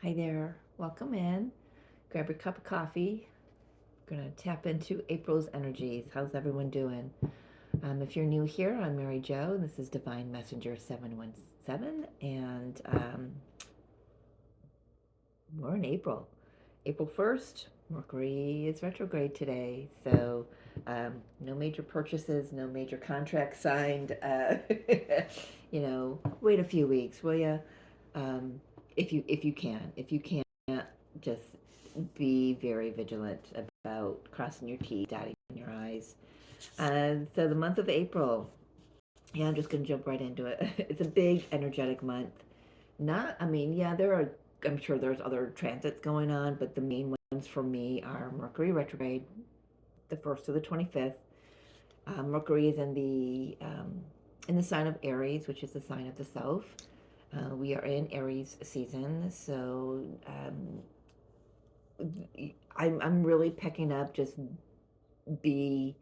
Hi there. Welcome in. Grab your cup of coffee. We're going to tap into April's energies. How's everyone doing? If you're new here, I'm Mary Jo. This is Divine Messenger 717, and we're in April. April 1st, Mercury is retrograde today. So, no major purchases, no major contracts signed. Wait a few weeks, will you? If you can. If you can't, just be very vigilant about crossing your T's, dotting your I's. So the month of April, yeah, I'm just gonna jump right into it. It's a big energetic month. I'm sure there's other transits going on, but the main ones for me are Mercury retrograde, the 1st to the 25th. Mercury is in the sign of Aries, which is the sign of the South. We are in Aries season, so I'm really picking up just be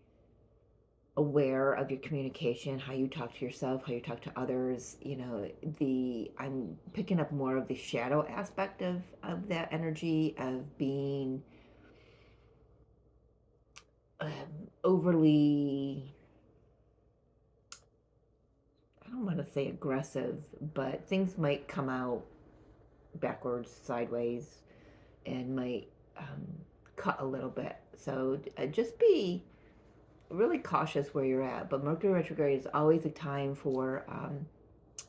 aware of your communication, how you talk to yourself, how you talk to others. The I'm picking up more of the shadow aspect of that energy of being overly, I don't want to say aggressive, but things might come out backwards, sideways, and might um, cut a little bit. So just be really cautious where you're at. But Mercury retrograde is always a time for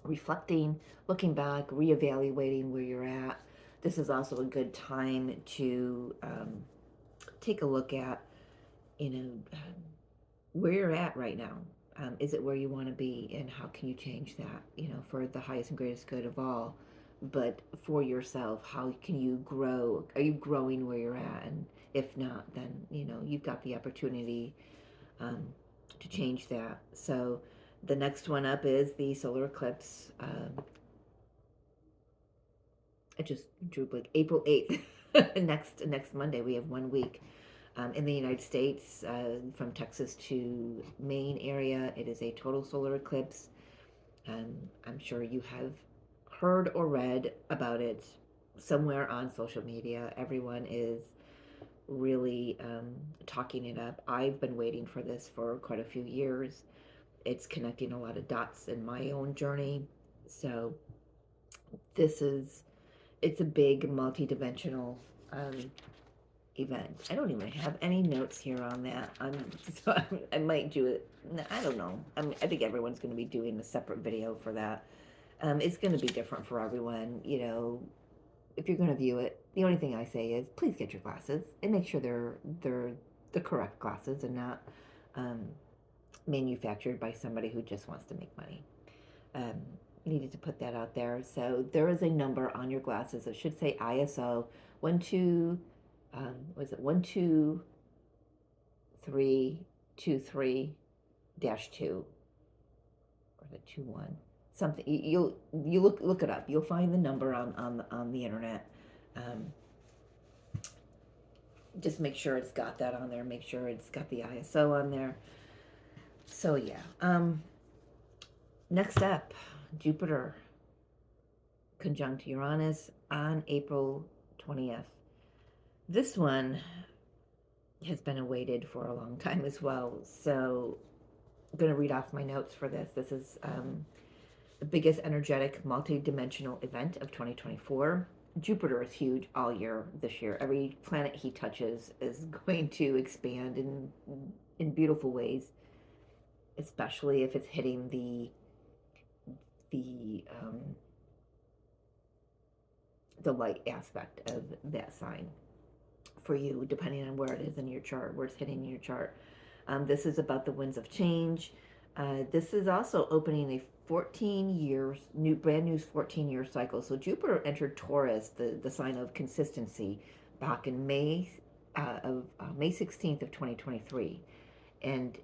reflecting, looking back, reevaluating where you're at. This is also a good time to take a look at, you know, where you're at right now. Is it where you want to be, and how can you change that? For the highest and greatest good of all. But for yourself, how can you grow? Are you growing where you're at? And if not, then you've got the opportunity um, to change that. So the next one up is the solar eclipse. I just drew like April 8th. Next Monday, we have 1 week. In the United States, from Texas to Maine area, it is a total solar eclipse. I'm sure you have heard or read about it somewhere on social media. Everyone is really talking it up. I've been waiting for this for quite a few years. It's connecting a lot of dots in my own journey. So this is it's a big multi-dimensional um, event. I don't even have any notes here on that. So I might do it. I don't know. I think everyone's going to be doing a separate video for that. It's going to be different for everyone. If you're going to view it, the only thing I say is please get your glasses and make sure they're the correct glasses and not um, manufactured by somebody who just wants to make money. Um, Needed to put that out there. So there is a number on your glasses. It should say ISO 12. Was it 12323 dash 2, or the 21, something. You look it up. You'll find the number on the internet. Um, just make sure it's got that on there. Make sure it's got the ISO on there. So yeah. Next up, Jupiter conjunct Uranus on April 20th. This one has been awaited for a long time as well. So I'm going to read off my notes for this. This is the biggest energetic multi-dimensional event of 2024. Jupiter is huge all year this year. Every planet he touches is going to expand in beautiful ways, especially if it's hitting the the light aspect of that sign for you, depending on where it is in your chart, where it's hitting your chart. This is about the winds of change. This is also opening a 14 years brand new 14-year cycle. So Jupiter entered Taurus, the sign of consistency, back in May 16th of 2023, and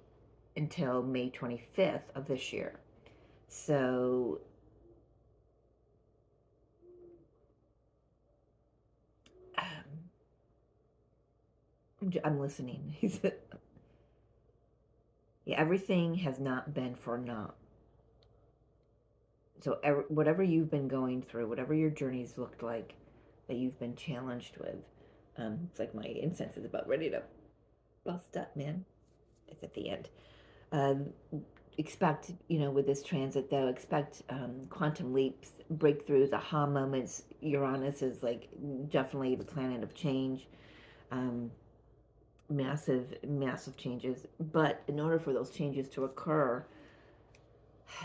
until May 25th of this year. So um, I'm listening. He said, yeah, everything has not been for naught. So whatever you've been going through, whatever your journey's looked like, that you've been challenged with. It's like my incense is about ready to bust up, man. It's at the end. Um, Expect, with this transit though, expect quantum leaps, breakthroughs, aha moments. Uranus is like definitely the planet of change. Um, massive changes. But in order for those changes to occur,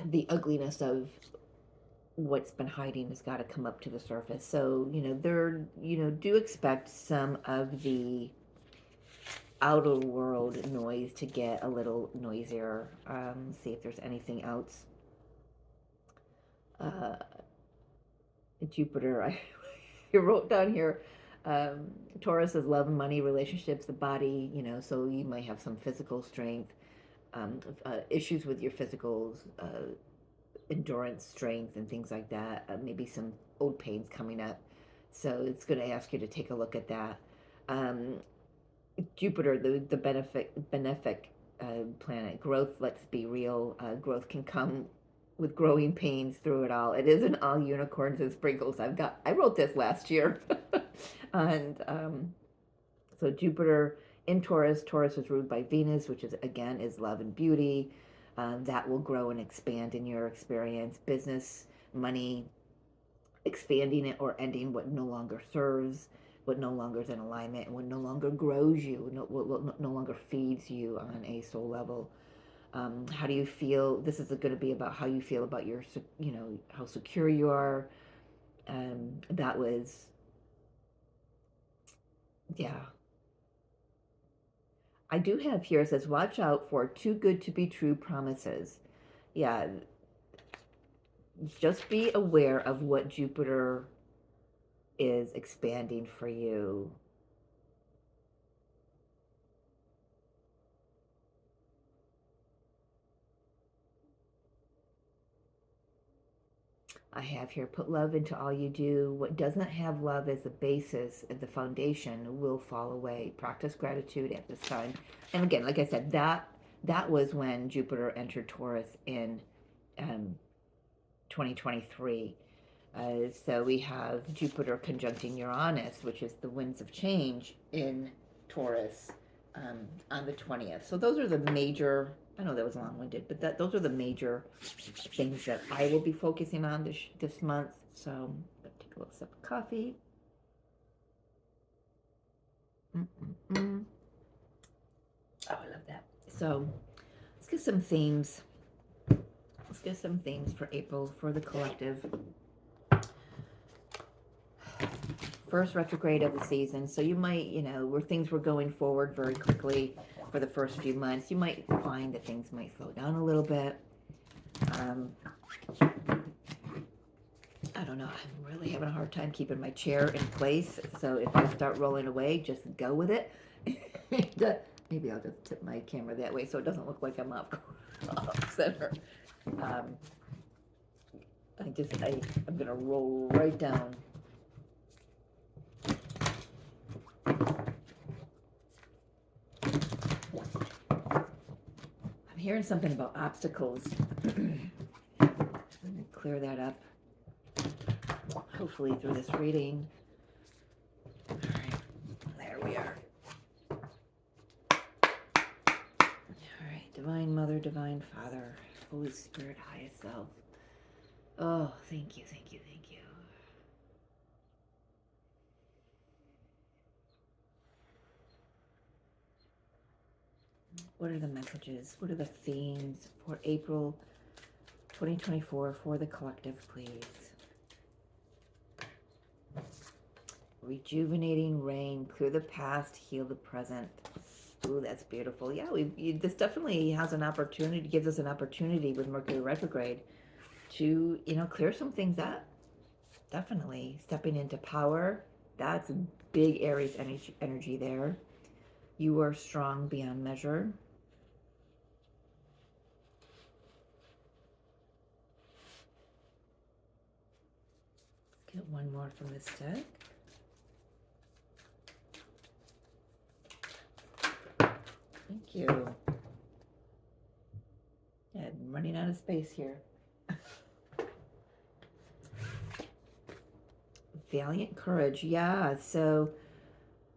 the ugliness of what's been hiding has got to come up to the surface. So, do expect some of the outer world noise to get a little noisier. See if there's anything else. Uh, Jupiter, I wrote down here. Taurus is love and money, relationships, the body, so you might have some physical strength, issues with your physicals, endurance, strength, and things like that. Maybe some old pains coming up. So it's going to ask you to take a look at that. Jupiter, the benefic planet, growth. Let's be real. Growth can come with growing pains through it all. It isn't all unicorns and sprinkles. I wrote this last year, and so Jupiter in Taurus. Taurus is ruled by Venus, which is love and beauty. That will grow and expand in your experience. Business, money, expanding it or ending what no longer serves, what no longer is in alignment, and what no longer grows you, what no longer feeds you on a soul level. How do you feel? This is going to be about how you feel about your, how secure you are. That was, yeah. I do have here, it says, watch out for too good to be true promises. Yeah, just be aware of what Jupiter is expanding for you. I have here, put love into all you do. What does not have love as the basis, as the foundation, will fall away. Practice gratitude at this time. And again, like I said, that was when Jupiter entered Taurus in 2023. So we have Jupiter conjuncting Uranus, which is the winds of change in Taurus, on the 20th. So those are the major, I know that was long-winded, but those are the major things that I will be focusing on this month. So I'm going to take a little sip of coffee. Mm-mm-mm. Oh, I love that. So let's get some themes. Let's get some themes for April for the collective. First retrograde of the season, so you might, where things were going forward very quickly for the first few months, you might find that things might slow down a little bit. I don't know, I'm really having a hard time keeping my chair in place, so if I start rolling away, just go with it. Maybe I'll just tip my camera that way so it doesn't look like I'm off center. I'm gonna roll right down. I'm hearing something about obstacles. I'm gonna clear that up, hopefully through this reading. All right, there we are. All right, Divine Mother, Divine Father, Holy Spirit, Highest Self. Oh, thank you, thank you, thank you. What are the messages? What are the themes for April 2024 for the collective, please? Rejuvenating rain, clear the past, heal the present. Ooh, that's beautiful. Yeah, this definitely has an opportunity, gives us an opportunity with Mercury retrograde to, clear some things up. Definitely stepping into power. That's big Aries energy there. You are strong beyond measure. Let's get one more from this deck. Thank you. Yeah, I'm running out of space here. Valiant courage. Yeah. So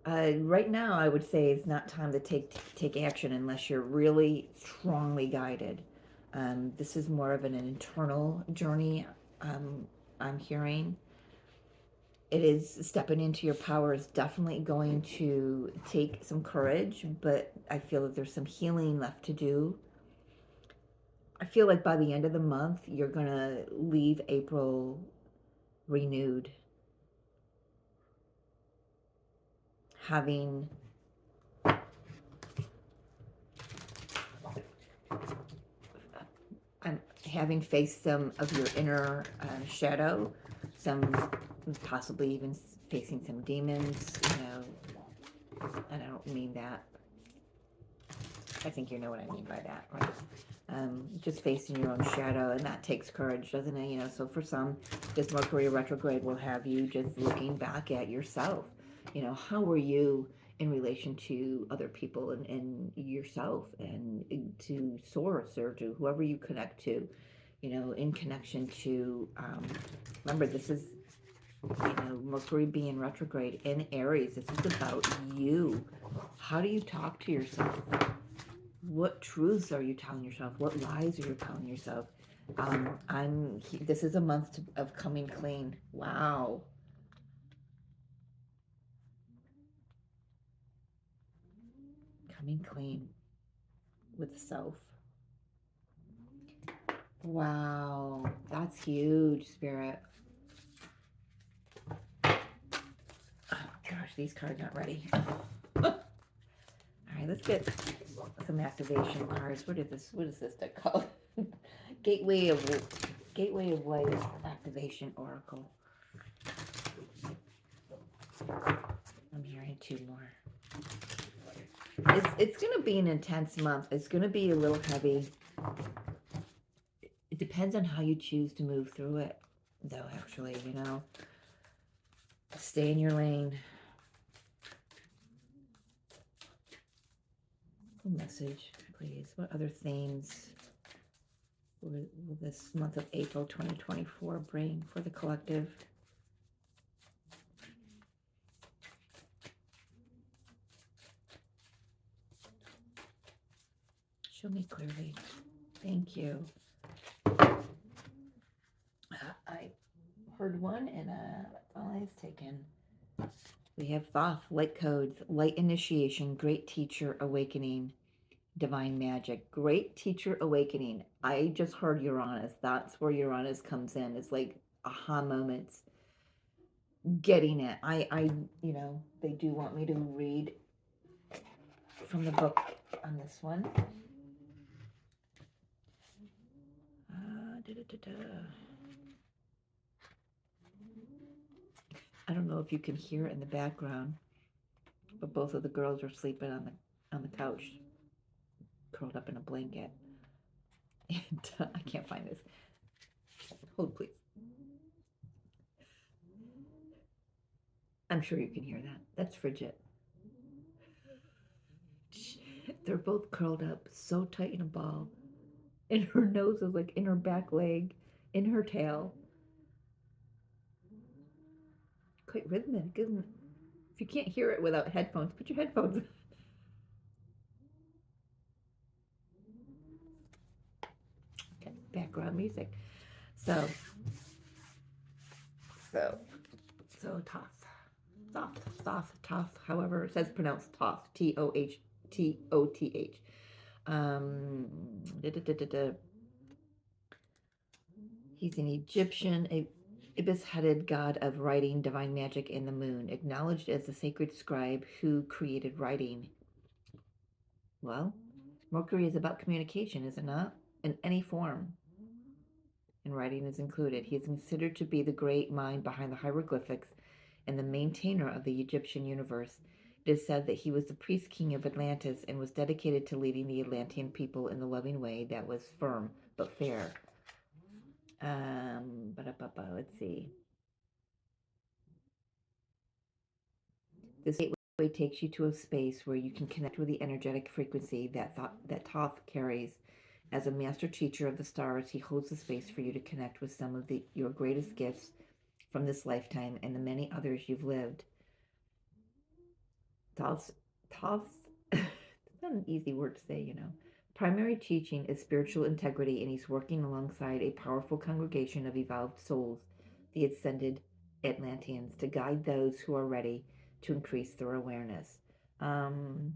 right now, I would say it's not time to take action unless you're really strongly guided. This is more of an internal journey. Um, I'm hearing it is stepping into your power is definitely going to take some courage, but I feel that there's some healing left to do. I feel like by the end of the month, you're gonna leave April renewed, having I'm having faced some of your inner shadow, some possibly even facing some demons. And I don't mean that. I think you know what I mean by that, right? Just facing your own shadow, and that takes courage, doesn't it? So for some, this Mercury retrograde will have you just looking back at yourself. How were you in relation to other people and yourself and to source or to whoever you connect to, in connection to, remember, this is, Mercury being retrograde in Aries. This is about you. How do you talk to yourself? What truths are you telling yourself? What lies are you telling yourself? This is a month of coming clean. Wow. Coming clean with self. Wow. That's huge, Spirit. Oh, gosh, these cards aren't ready. All right, let's get some activation cards. What is this deck called? Gateway of Light Activation Oracle. I'm hearing two more. It's gonna be an intense month. It's gonna be a little heavy. It depends on how you choose to move through it, though. Actually, stay in your lane. A message, please. What other themes will this month of April 2024 bring for the collective? Show me clearly. Thank you. I heard one, and that's all I've taken. We have Thoth, Light Codes, Light Initiation, Great Teacher Awakening, Divine Magic. Great Teacher Awakening. I just heard Uranus. That's where Uranus comes in. It's like aha moments. Getting it. They do want me to read from the book on this one. I don't know if you can hear it in the background, but both of the girls are sleeping on the couch, curled up in a blanket. And I can't find this. Hold, please. I'm sure you can hear that. That's Frigid. They're both curled up so tight in a ball. And her nose is like in her back leg, in her tail. Quite rhythmic, isn't it? If you can't hear it without headphones, put your headphones on. Okay, background music. So Thoth, however it says pronounced Thoth, Thoth. He's an Egyptian, ibis-headed god of writing, divine magic, and the moon, acknowledged as the sacred scribe who created writing. Well, Mercury is about communication, is it not? In any form. And writing is included. He is considered to be the great mind behind the hieroglyphics and the maintainer of the Egyptian universe. It is said that he was the priest king of Atlantis and was dedicated to leading the Atlantean people in the loving way that was firm but fair. Let's see. This gateway takes you to a space where you can connect with the energetic frequency that Thoth carries. As a master teacher of the stars, he holds the space for you to connect with some of your greatest gifts from this lifetime and the many others you've lived. Thoth, it's not an easy word to say, Primary teaching is spiritual integrity, and he's working alongside a powerful congregation of evolved souls, the ascended Atlanteans, to guide those who are ready to increase their awareness. The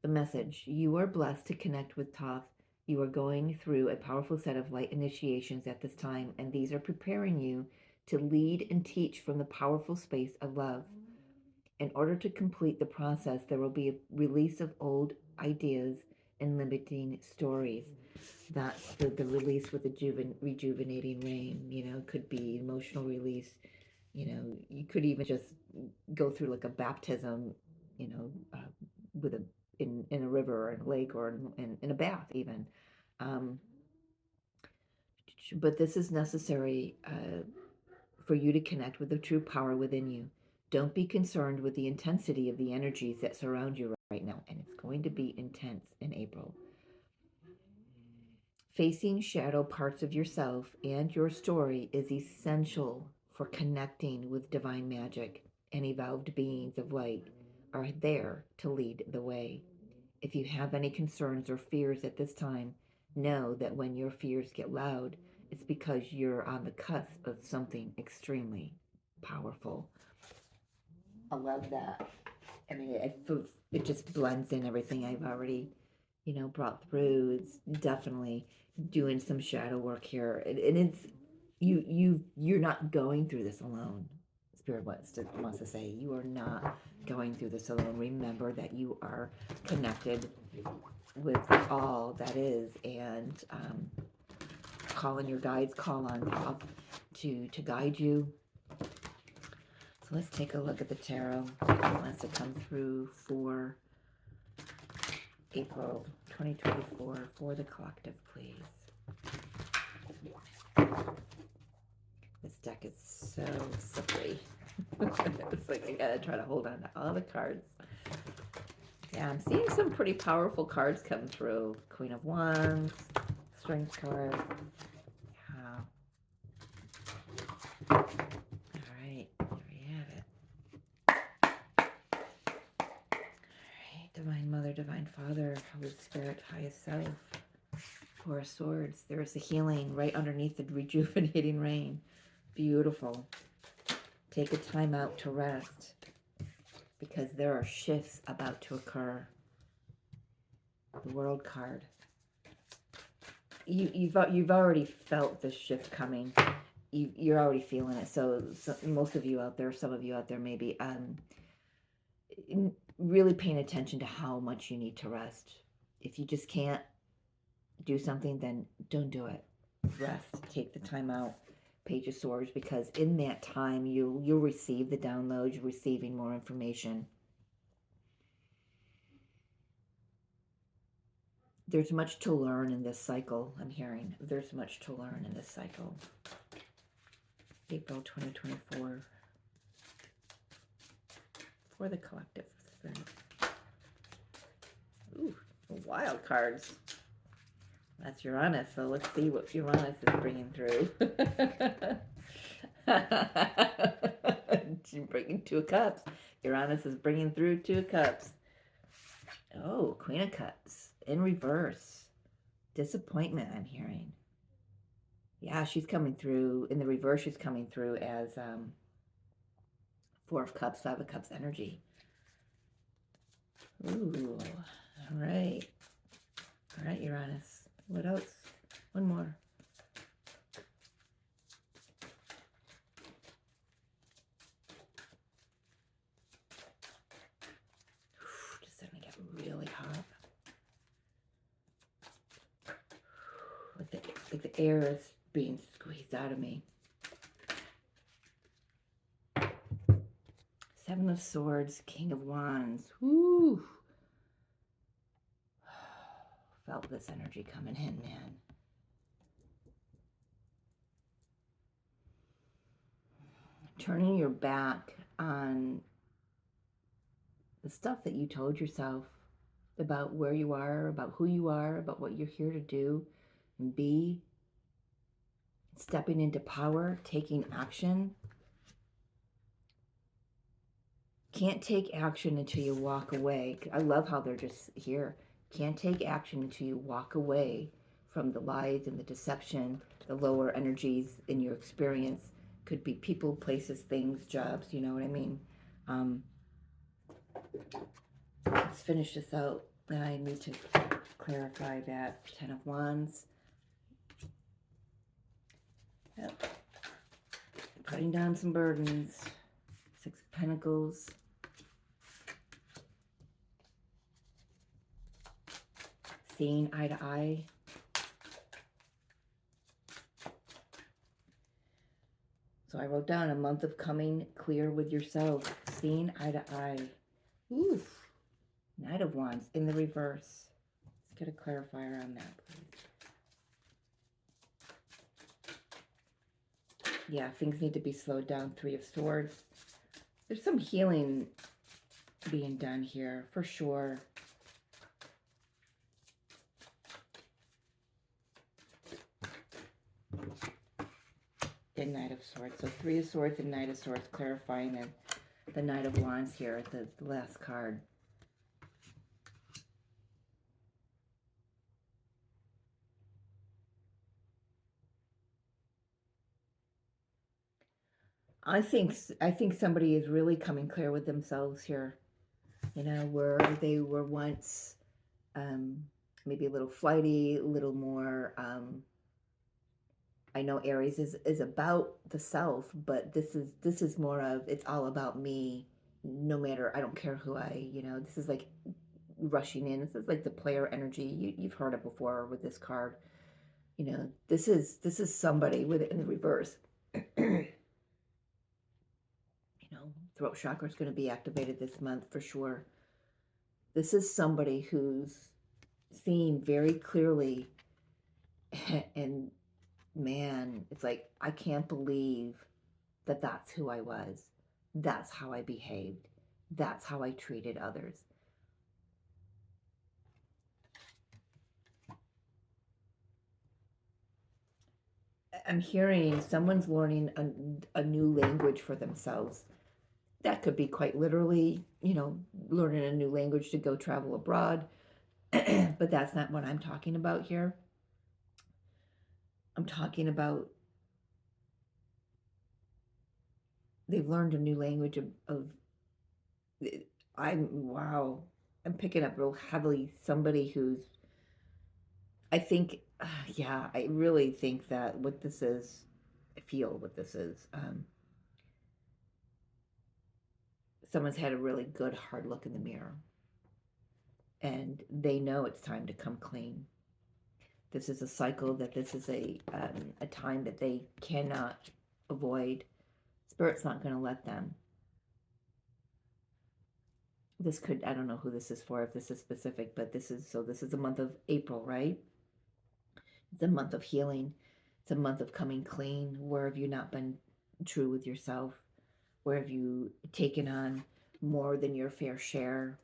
message: you are blessed to connect with Thoth. You are going through a powerful set of light initiations at this time, and these are preparing you to lead and teach from the powerful space of love. In order to complete the process, there will be a release of old ideas and limiting stories. That's the release with the rejuvenating rain, could be emotional release. You could even just go through like a baptism, with in a river or in a lake or in a bath even. But this is necessary for you to connect with the true power within you. Don't be concerned with the intensity of the energies that surround you right now, and it's going to be intense in April. Facing shadow parts of yourself and your story is essential for connecting with divine magic, and evolved beings of light are there to lead the way. If you have any concerns or fears at this time, know that when your fears get loud, it's because you're on the cusp of something extremely powerful. I love that. I mean, it just blends in everything I've already, brought through. It's definitely doing some shadow work here, and it's you're not going through this alone. Spirit wants to say you are not going through this alone. Remember that you are connected with all that is, and call on your guides, call on Thoth to guide you. So let's take a look at the tarot. It wants to come through for April 2024 for the collective, please. This deck is so slippery. It's like I gotta try to hold on to all the cards. Yeah, I'm seeing some pretty powerful cards come through. Queen of Wands, Strength card. Yeah. All right, there we have it. All right, Divine Mother, Divine Father, Holy Spirit, Highest Self. Four of Swords. There is the healing right underneath the rejuvenating rain. Beautiful. Take a time out to rest, because there are shifts about to occur. The World card. You've already felt this shift coming. You're already feeling it. So most of you out there, some of you out there, maybe really paying attention to how much you need to rest. If you just can't do something, then don't do it. Rest. Take the time out. Page of Swords, because in that time you'll receive the download. You're receiving more information. There's much to learn in this cycle. I'm hearing there's much to learn in this cycle. April 2024 for the collective spirit. Ooh, wild cards. That's Uranus, so let's see what Uranus is bringing through. She's bringing Two of Cups. Uranus is bringing through Two of Cups. Oh, Queen of Cups in reverse. Disappointment, I'm hearing. Yeah, she's coming through. In the reverse, she's coming through as Four of Cups, Five of Cups energy. Ooh, all right. All right, Uranus. What else? One more. Just starting to get really hot. Like the air is being squeezed out of me. Seven of Swords, King of Wands. Woo! Felt this energy coming in, man. Turning your back on the stuff that you told yourself about where you are, about who you are, about what you're here to do and be. stepping into power, taking action. Can't take action until you walk away. I love how they're just here. Can't take action until you walk away from the lies and the deception, the lower energies in your experience. Could be people, places, things, jobs, you know what I mean? Um, let's finish this out. Then I need to clarify that. Ten of Wands. Yep. Putting down some burdens. Six of Pentacles. Seeing eye to eye. So I wrote down a month of coming clear with yourself. Seeing eye to eye. Oof. Knight of Wands in the reverse. Let's get a clarifier on that, please. Yeah, things need to be slowed down. Three of Swords. There's some healing being done here, for sure. And Knight of Swords. So Three of Swords and Knight of Swords clarifying, and the Knight of Wands here, the last card. I think somebody is really coming clear with themselves here. You know, where they were once maybe a little flighty, a little more. I know Aries is about the self, but this is more of, it's all about me. No matter, I don't care who this is like rushing in. This is like the player energy. You've heard it before with this card. You know, this is somebody with it in the reverse. Throat chakra is going to be activated this month for sure. This is somebody who's seeing very clearly, and man, it's like, I can't believe that that's who I was. That's how I behaved. That's how I treated others. I'm hearing someone's learning a new language for themselves. That could be quite literally, learning a new language to go travel abroad. But that's not what I'm talking about here. I'm talking about they've learned a new language of I'm picking up real heavily somebody who's, I think, I really think that what this is, I feel what this is, someone's had a really good hard look in the mirror and they know it's time to come clean. This is a cycle, that this is a time that they cannot avoid. Spirit's not going to let them. This could, I don't know who this is for, if this is specific, but this is a month of April, right? It's a month of healing. It's a month of coming clean. Where have you not been true with yourself? Where have you taken on more than your fair share?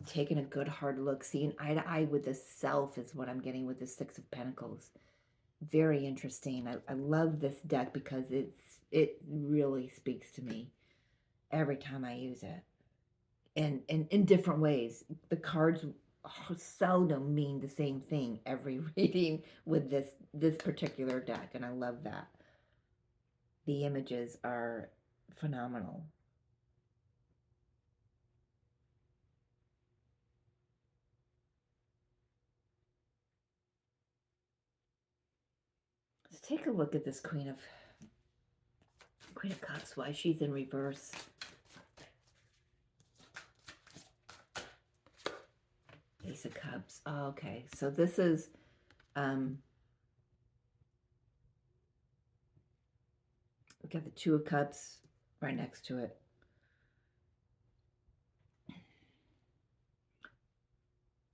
Taking a good hard look, seeing eye to eye with the self is what I'm getting with the Six of Pentacles. Very interesting. I love this deck because it really speaks to me every time I use it. And in different ways. The cards seldom mean the same thing every reading with this particular deck, and I love that. The images are phenomenal. Let's take a look at this Queen of Cups, why she's in reverse. Ace of Cups. Oh, okay, so this is we've got the Two of Cups right next to it.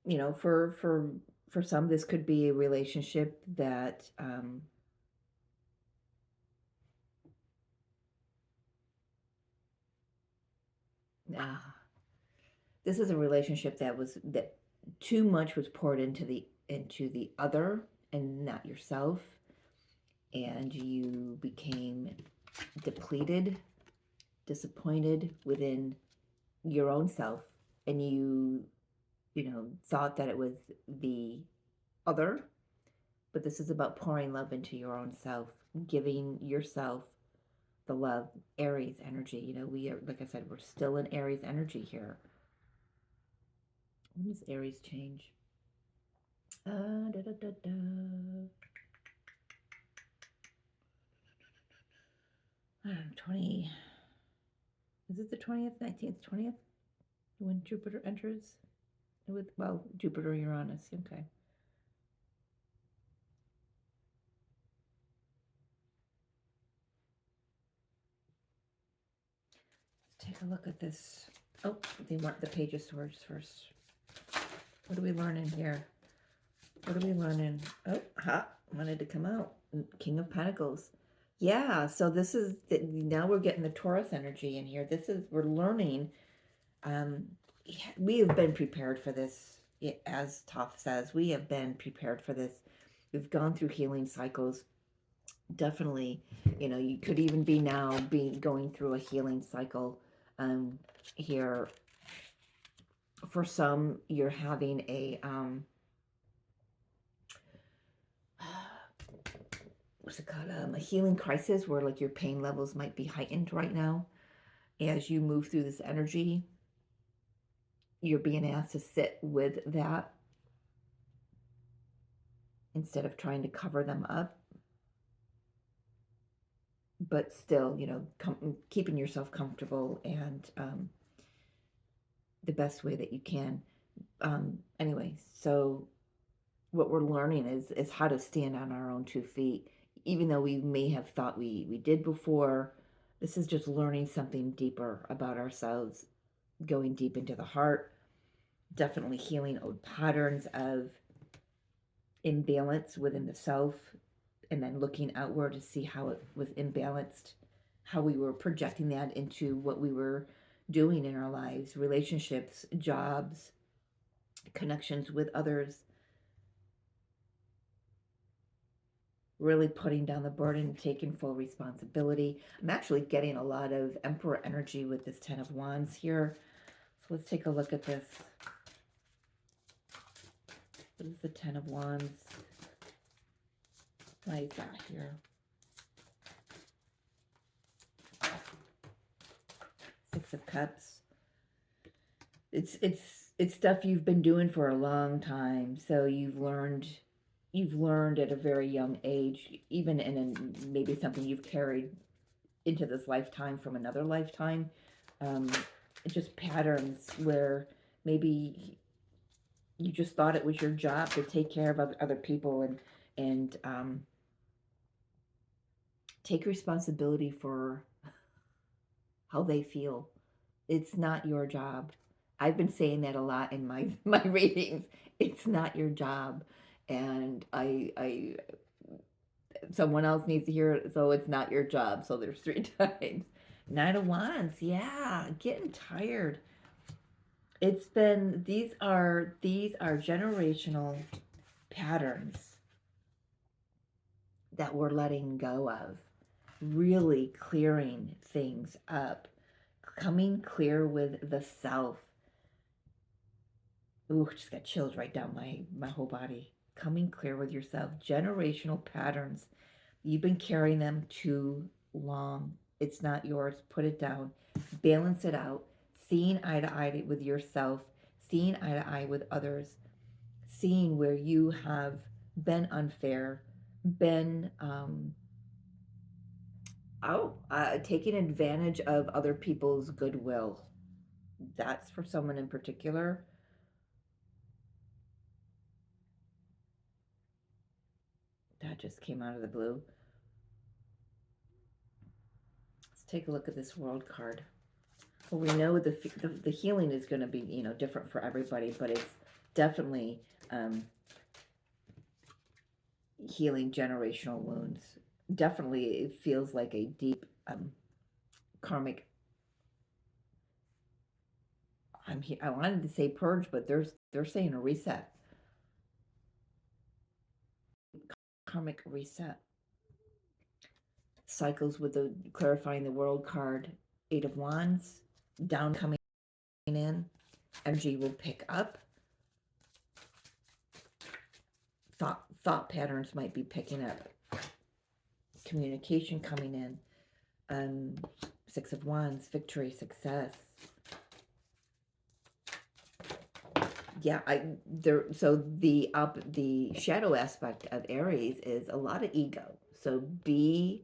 You know, for some, this could be a relationship that this is a relationship that too much was poured into the other, and not yourself, and you became depleted, disappointed within your own self, and you know, thought that it was the other. But this is about pouring love into your own self, giving yourself the love. Aries energy, you know, we are, like I said, we're still in Aries energy here. When does Aries change? Da, da, da, da. 20. Is it the 20th, 19th, 20th? When Jupiter enters? With, well, Jupiter, Uranus. Okay. Let's take a look at this. Oh, they want the Page of Swords first. What are we learning here? What are we learning? Oh, wanted to come out. King of Pentacles. Yeah, so this is, now we're getting the Taurus energy in here. This is, we're learning. We have been prepared for this. As Toph says, we have been prepared for this. We've gone through healing cycles. Definitely, you know, you could even be now going through a healing cycle here. For some, you're having a what's it called, a healing crisis, where like your pain levels might be heightened right now. As you move through this energy, you're being asked to sit with that instead of trying to cover them up, but still, you know, keeping yourself comfortable and the best way that you can. Anyway, so what we're learning is how to stand on our own 2 feet, even though we may have thought we did before. This is just learning something deeper about ourselves, going deep into the heart, definitely healing old patterns of imbalance within the self, and then looking outward to see how it was imbalanced, how we were projecting that into what we were doing in our lives, relationships, jobs, connections with others. Really putting down the burden, taking full responsibility. I'm actually getting a lot of Emperor energy with this 10 of Wands here. So let's take a look at this. What is the 10 of Wands? Why is that here? 6 of Cups. It's stuff you've been doing for a long time. So you've learned at a very young age, even in maybe something you've carried into this lifetime from another lifetime. Just patterns where maybe you just thought it was your job to take care of other people and take responsibility for how they feel. It's not your job. I've been saying that a lot in my readings. It's not your job, and I someone else needs to hear it. So it's not your job. So there's 3 times. 9 of Wands. Yeah, getting tired. It's been, these are generational patterns that we're letting go of, really clearing things up, coming clear with the self. Ooh, just got chills right down my whole body. Coming clear with yourself. Generational patterns. You've been carrying them too long. It's not yours. Put it down. Balance it out. Seeing eye to eye with yourself. Seeing eye to eye with others. Seeing where you have been unfair. Been taking advantage of other people's goodwill. That's for someone in particular. That just came out of the blue. Let's take a look at this World card. Well, we know the healing is going to be, you know, different for everybody, but it's definitely healing generational wounds. Definitely, it feels like a deep karmic. I wanted to say purge, but they're saying a reset. karmic reset. Cycles with the clarifying the world card, 8 of Wands, down coming in. Energy will pick up. Thought patterns might be picking up. Communication coming in. 6 of Wands, victory, success. Yeah, so the shadow aspect of Aries is a lot of ego. So be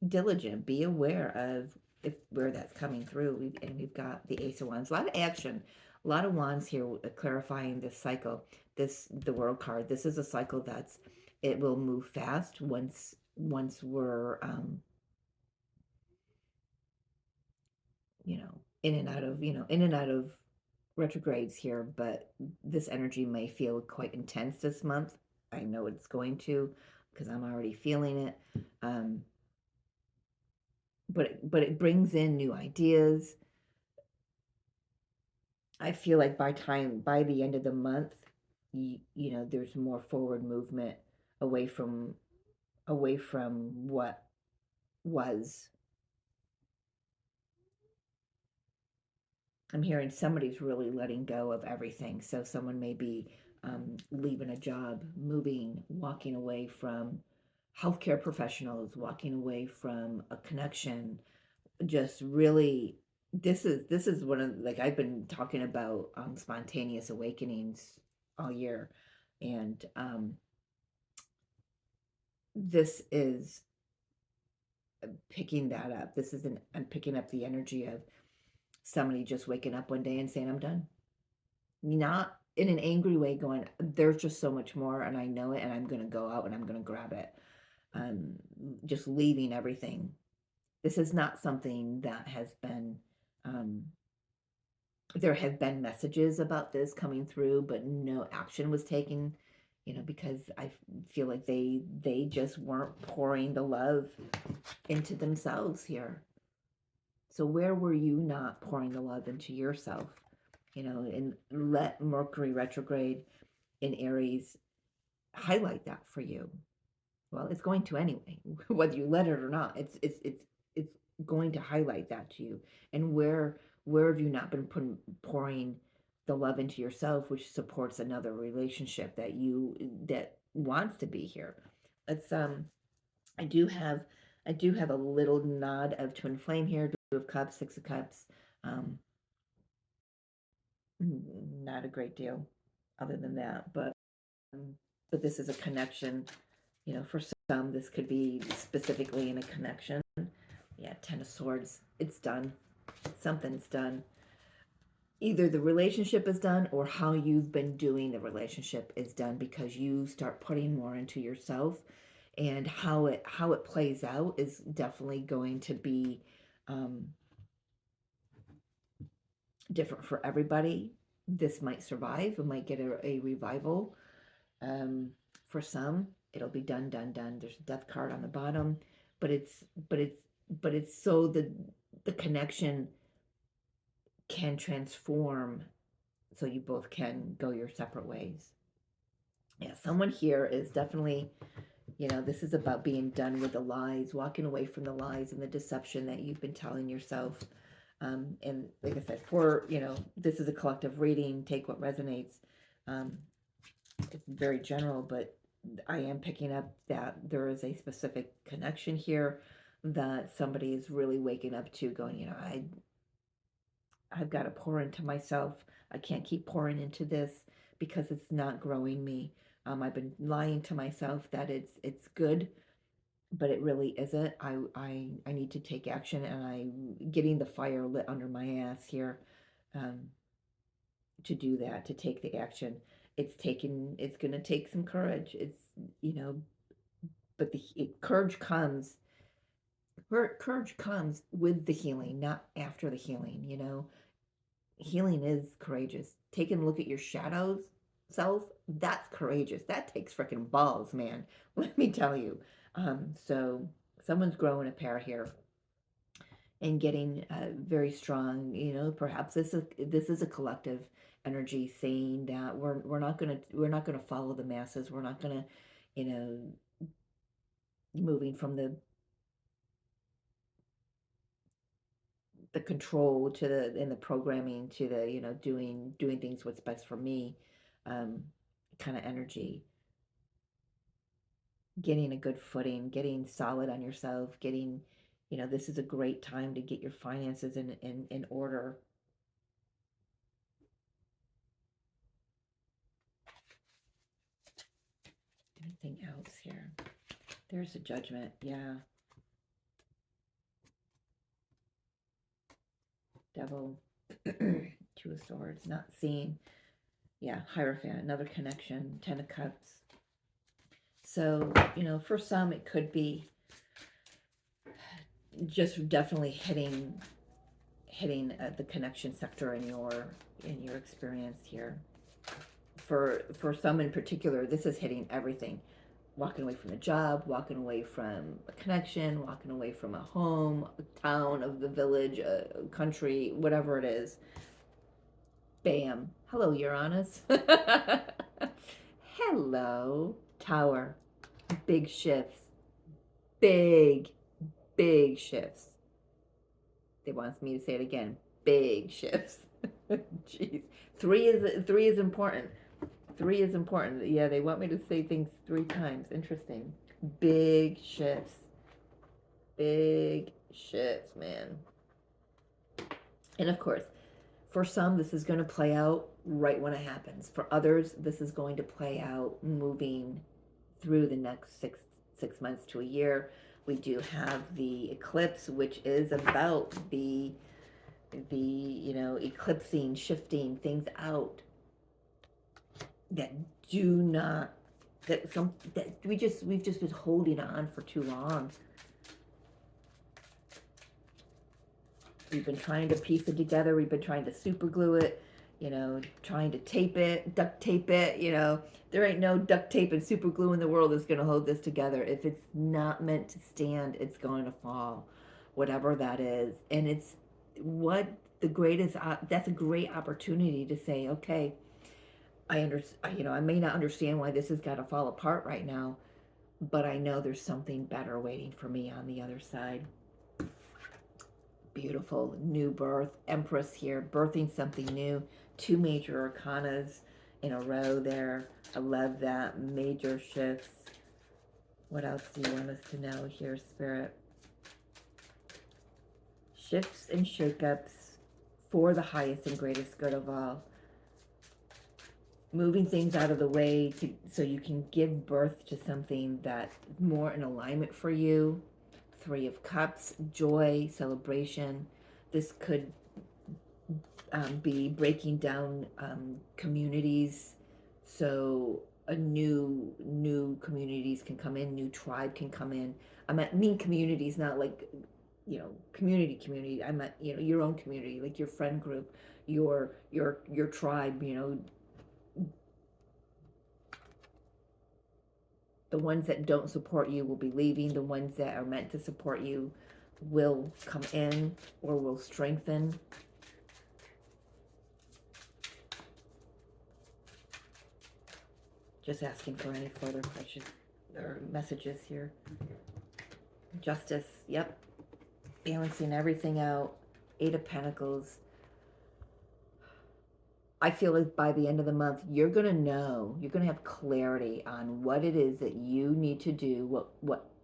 diligent, be aware of where that's coming through. We've got the Ace of Wands, a lot of action, a lot of wands here, clarifying this cycle. The world card. This is a cycle it will move fast once we're in and out of retrogrades here, but this energy may feel quite intense this month. I know it's going to, because I'm already feeling it. But it brings in new ideas. I feel like by the end of the month, there's more forward movement away from what was. I'm hearing somebody's really letting go of everything. So someone may be leaving a job, moving, walking away from healthcare professionals, walking away from a connection. Just really, this is one of, like, I've been talking about spontaneous awakenings all year, and this is picking that up. I'm picking up the energy of somebody just waking up one day and saying, I'm done. Not in an angry way, going, there's just so much more and I know it, and I'm going to go out and I'm going to grab it. Just leaving everything. This is not something that has been, there have been messages about this coming through, but no action was taken, because I feel like they just weren't pouring the love into themselves here. So where were you not pouring the love into yourself? And let Mercury retrograde in Aries highlight that for you. Well, it's going to anyway, whether you let it or not. It's going to highlight that to you. And where have you not been pouring the love into yourself, which supports another relationship that wants to be here? It's I do have a little nod of twin flame here. 2 of Cups, 6 of Cups. Not a great deal other than that, but this is a connection. For some, this could be specifically in a connection. Yeah, 10 of Swords. It's done. Something's done. Either the relationship is done, or how you've been doing the relationship is done, because you start putting more into yourself, and how it plays out is definitely going to be different for everybody. This might survive. It might get a revival. For some, it'll be done. There's a death card on the bottom, but it's so the connection can transform, so you both can go your separate ways. Yeah, someone here is definitely, this is about being done with the lies, walking away from the lies and the deception that you've been telling yourself. And like I said, this is a collective reading. Take what resonates. It's very general, but I am picking up that there is a specific connection here that somebody is really waking up to, going, I've got to pour into myself. I can't keep pouring into this because it's not growing me. I've been lying to myself that it's good, but it really isn't. I need to take action, and I'm getting the fire lit under my ass here, to do that, to take the action. It's going to take some courage. But courage comes with the healing, not after the healing. Healing is courageous. Taking a look at your shadows self, that's courageous. That takes freaking balls, man. Let me tell you. So someone's growing a pair here and getting very strong. Perhaps this is a collective energy saying that we're not gonna follow the masses. We're not gonna moving from the control to the programming to the, doing things what's best for me, um, kind of energy, getting a good footing, getting solid on yourself, getting, this is a great time to get your finances in order. Anything else here? There's a Judgment, yeah. Devil, Two of Swords, not seen. Yeah, Hierophant, another connection, Ten of Cups. So, for some it could be just definitely hitting the connection sector in your experience here. For some in particular, this is hitting everything. Walking away from a job, walking away from a connection, walking away from a home, a town, of the village, a country, whatever it is. Bam. Hello, Uranus. Hello, Tower. Big shifts. Big shifts. They want me to say it again. Big shifts. Jeez. Three is important. 3 is important. Yeah, they want me to say things 3 times. Interesting. Big shifts. Big shifts, man. And of course, for some, this is going to play out right when it happens. For others, this is going to play out moving through the next six months to a year. We do have the eclipse, which is about the eclipsing, shifting things out that do not, that we've just been holding on for too long. We've been trying to piece it together. We've been trying to super glue it, trying to tape it, duct tape it, There ain't no duct tape and super glue in the world that's going to hold this together. If it's not meant to stand, it's going to fall, whatever that is. And it's what the greatest, that's a great opportunity to say, okay, I may not understand why this has got to fall apart right now, but I know there's something better waiting for me on the other side. Beautiful new birth, Empress here, birthing something new. 2 major arcanas in a row there. I love that. Major shifts. What else do you want us to know here, Spirit? Shifts and shakeups for the highest and greatest good of all. Moving things out of the way so you can give birth to something that's more in alignment for you. 3 of Cups, joy, celebration. This could be breaking down communities, so a new communities can come in, new tribe can come in. I mean communities, not like community. I meant your own community, like your friend group, your tribe. The ones that don't support you will be leaving. The ones that are meant to support you will come in or will strengthen. Just asking for any further questions or messages here. Justice, yep. Balancing everything out. 8 of Pentacles. I feel like by the end of the month, you're going to know, you're going to have clarity on what it is that you need to do,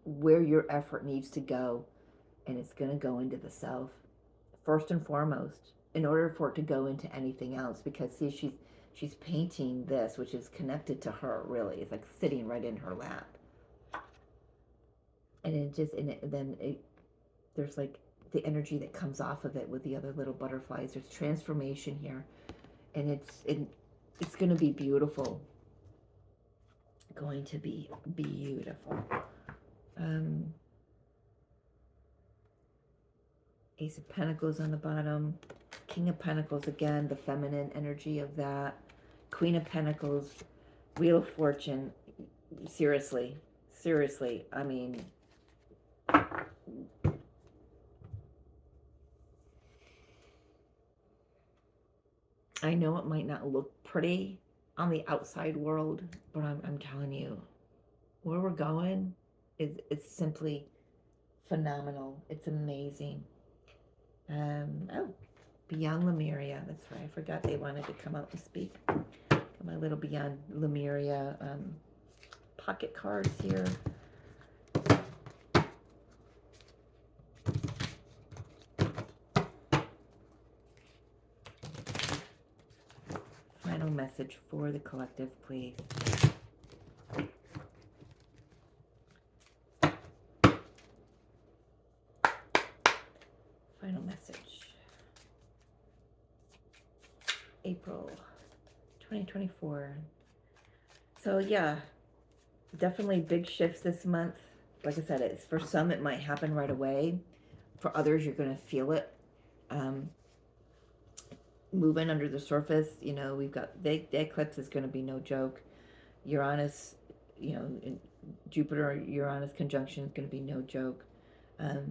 where your effort needs to go, and it's going to go into the self first and foremost, in order for it to go into anything else. Because see, she's painting this, which is connected to her. Really, it's like sitting right in her lap, and there's like the energy that comes off of it with the other little butterflies. There's transformation here, and it's going to be beautiful. Going to be beautiful. Ace of Pentacles on the bottom. King of Pentacles again, the feminine energy of that. Queen of Pentacles, Wheel of Fortune. Seriously. I mean, I know it might not look pretty on the outside world, but I'm telling you, where we're going, is simply phenomenal. It's amazing. Oh, Beyond Lemuria. That's right. I forgot they wanted to come out and speak. My little Beyond Lemuria pocket cards here. Final message for the collective, please. Final message. April 2024. So yeah, definitely big shifts this month. Like I said, it's for some it might happen right away. For others, you're going to feel it moving under the surface. You know, we've got the eclipse is going to be no joke. Uranus, you know, Jupiter Uranus conjunction is going to be no joke. But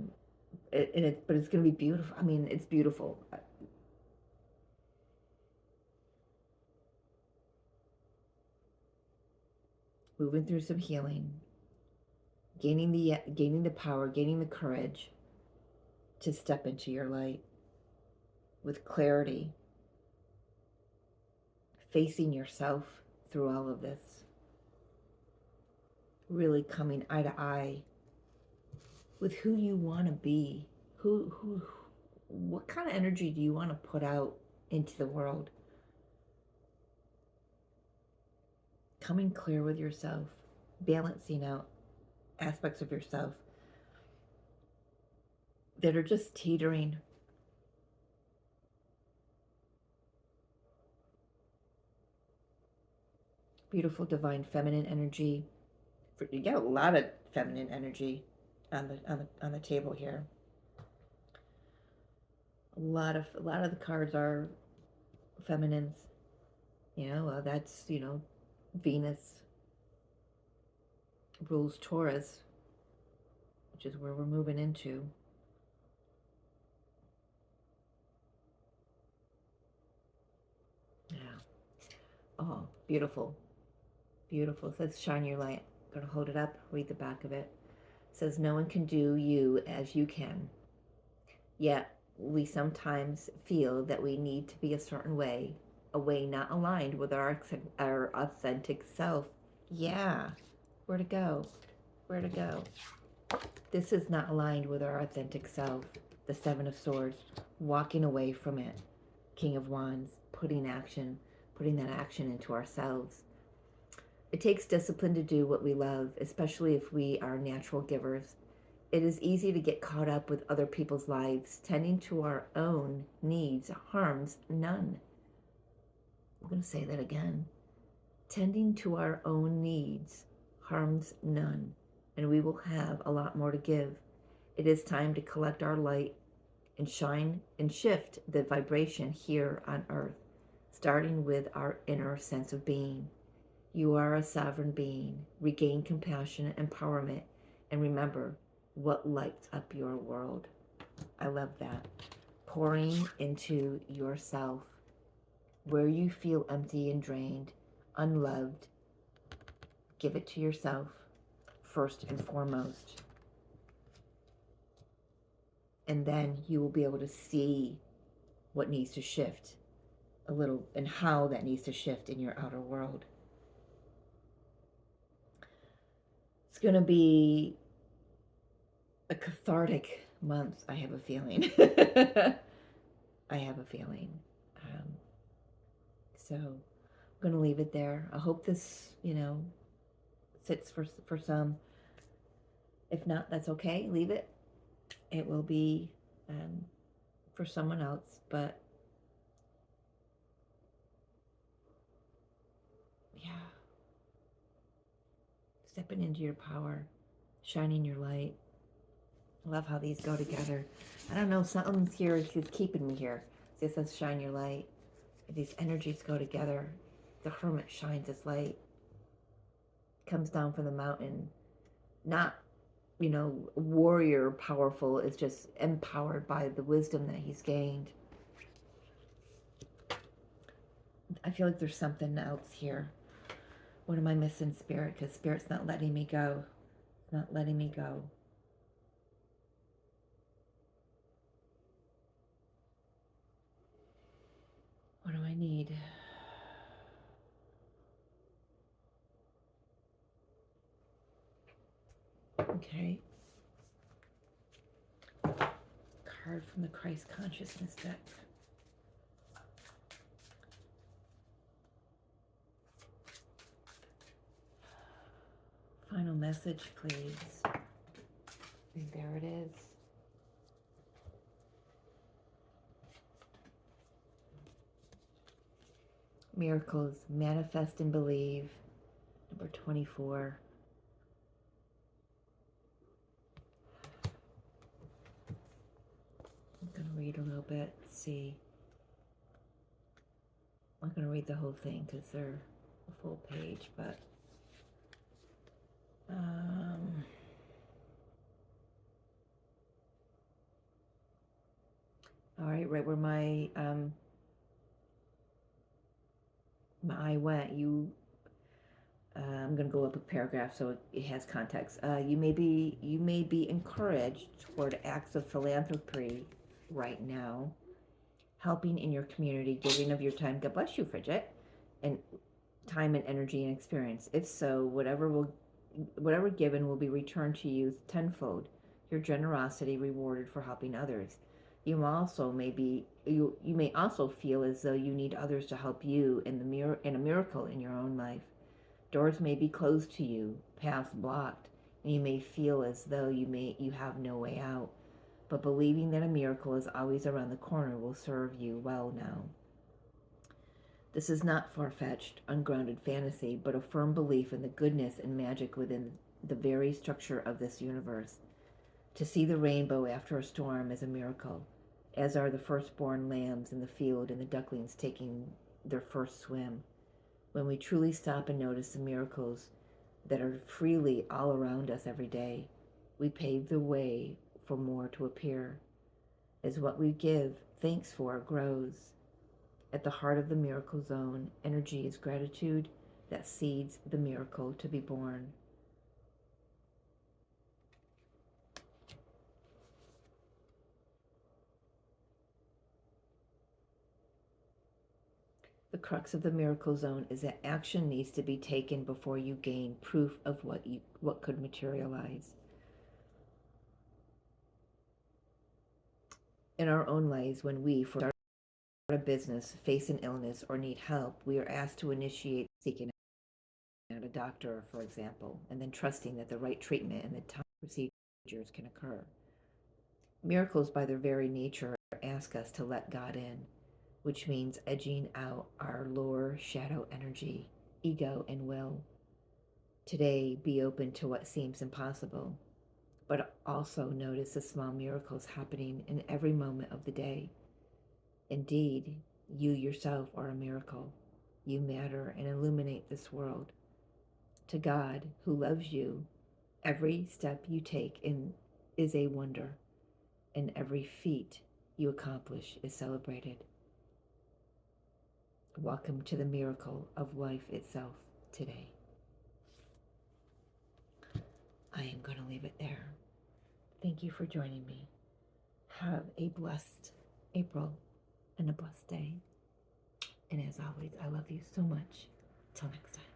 it's going to be beautiful. I mean, it's beautiful. Moving through some healing, gaining the power, gaining the courage to step into your light with clarity, facing yourself through all of this, really coming eye to eye with who you want to be, what kind of energy do you want to put out into the world? Coming clear with yourself, balancing out aspects of yourself that are just teetering. Beautiful divine feminine energy. You got a lot of feminine energy on the table here. A lot of the cards are feminines. You know, that's, you know, Venus rules Taurus, which is where we're moving into. Yeah. Oh, beautiful. Beautiful. It says shine your light. I'm going to hold it up, read the back of it. It says no one can do you as you can. Yet we sometimes feel that we need to be a certain way, a way not aligned with our authentic self. Yeah. Where to go? Where to go? This is not aligned with our authentic self. The Seven of Swords, walking away from it. King of Wands, putting that action into ourselves. It takes discipline to do what we love, especially if we are natural givers. It is easy to get caught up with other people's lives. Tending to our own needs harms none. I'm going to say that again. Tending to our own needs harms none, and we will have a lot more to give. It is time to collect our light and shine and shift the vibration here on earth, starting with our inner sense of being. You are a sovereign being. Regain compassion, empowerment, and remember what lights up your world. I love that. Pouring into yourself. Where you feel empty and drained, unloved, give it to yourself first and foremost. And then you will be able to see what needs to shift a little and how that needs to shift in your outer world. It's going to be a cathartic month, I have a feeling. I have a feeling. So I'm going to leave it there. I hope this, sits for some. If not, that's okay. Leave it. It will be for someone else. But yeah, stepping into your power, shining your light. I love how these go together. I don't know, something's here is keeping me here. It says shine your light. These energies go together. The hermit shines his light. Comes down from the mountain. Not, warrior powerful. Is just empowered by the wisdom that he's gained. I feel like there's something else here. What am I missing, Spirit? Because Spirit's not letting me go. not letting me go. What do I need? Okay. Card from the Christ Consciousness deck. Final message, please. And there it is. Miracles, manifest and believe. Number 24. I'm going to read a little bit, see. I'm not going to read the whole thing because they're a full page, but all right, right where my eye went, I'm going to go up a paragraph so it has context. You may be encouraged toward acts of philanthropy right now, helping in your community, giving of your time. God bless you, Frigid, and time and energy and experience. If so, whatever given will be returned to you tenfold. Your generosity rewarded for helping others. You may also feel as though you need others to help you in a miracle in your own life. Doors may be closed to you, paths blocked, and you may feel as though you have no way out. But believing that a miracle is always around the corner will serve you well now. This is not far-fetched, ungrounded fantasy, but a firm belief in the goodness and magic within the very structure of this universe. To see the rainbow after a storm is a miracle, as are the firstborn lambs in the field and the ducklings taking their first swim. When we truly stop and notice the miracles that are freely all around us every day, we pave the way for more to appear. As what we give thanks for grows. At the heart of the miracle zone, energy is gratitude that seeds the miracle to be born. The crux of the miracle zone is that action needs to be taken before you gain proof of what could materialize. In our own lives, when we, for start a business, face an illness, or need help, we are asked to initiate seeking out a doctor, for example, and then trusting that the right treatment and the time procedures can occur. Miracles, by their very nature, ask us to let God in, which means edging out our lower shadow energy, ego, and will. Today, be open to what seems impossible, but also notice the small miracles happening in every moment of the day. Indeed, you yourself are a miracle. You matter and illuminate this world. To God, who loves you, every step you take is a wonder, and every feat you accomplish is celebrated. Welcome to the miracle of life itself today. I am going to leave it there. Thank you for joining me. Have a blessed April and a blessed day. And as always, I love you so much. Till next time.